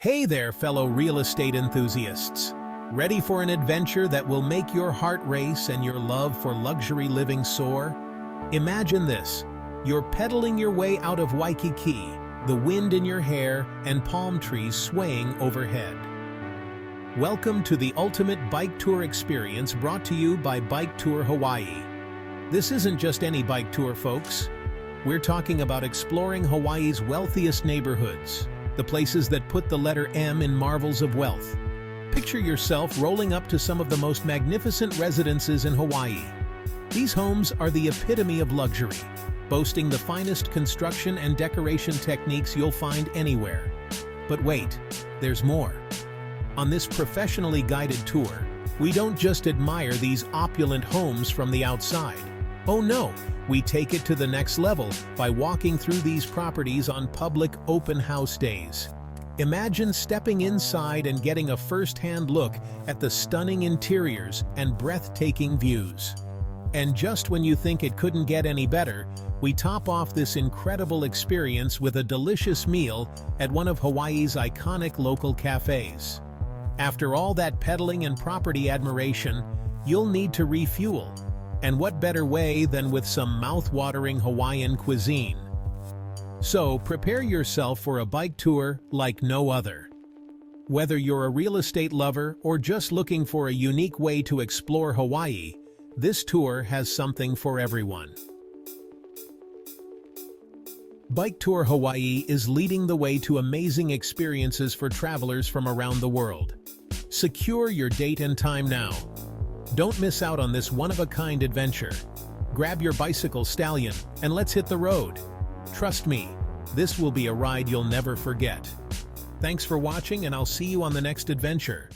Hey there, fellow real estate enthusiasts. Ready for an adventure that will make your heart race and your love for luxury living soar? Imagine this. You're pedaling your way out of Waikiki, the wind in your hair and palm trees swaying overhead. Welcome to the ultimate bike tour experience brought to you by Bike Tour Hawaii. This isn't just any bike tour, folks. We're talking about exploring Hawaii's wealthiest neighborhoods, the places that put the letter M in marvels of wealth. Picture yourself rolling up to some of the most magnificent residences in Hawaii. These homes are the epitome of luxury, boasting the finest construction and decoration techniques you'll find anywhere. But wait, there's more. On this professionally guided tour, we don't just admire these opulent homes from the outside. Oh no, we take it to the next level by walking through these properties on public open house days. Imagine stepping inside and getting a first-hand look at the stunning interiors and breathtaking views. And just when you think it couldn't get any better, we top off this incredible experience with a delicious meal at one of Hawaii's iconic local cafes. After all that pedaling and property admiration, you'll need to refuel. And what better way than with some mouth-watering Hawaiian cuisine? So prepare yourself for a bike tour like no other. Whether you're a real estate lover or just looking for a unique way to explore Hawaii, this tour has something for everyone. Bike Tour Hawaii is leading the way to amazing experiences for travelers from around the world. Secure your date and time now. Don't miss out on this one-of-a-kind adventure. Grab your bicycle stallion and let's hit the road. Trust me, this will be a ride you'll never forget. Thanks for watching, and I'll see you on the next adventure.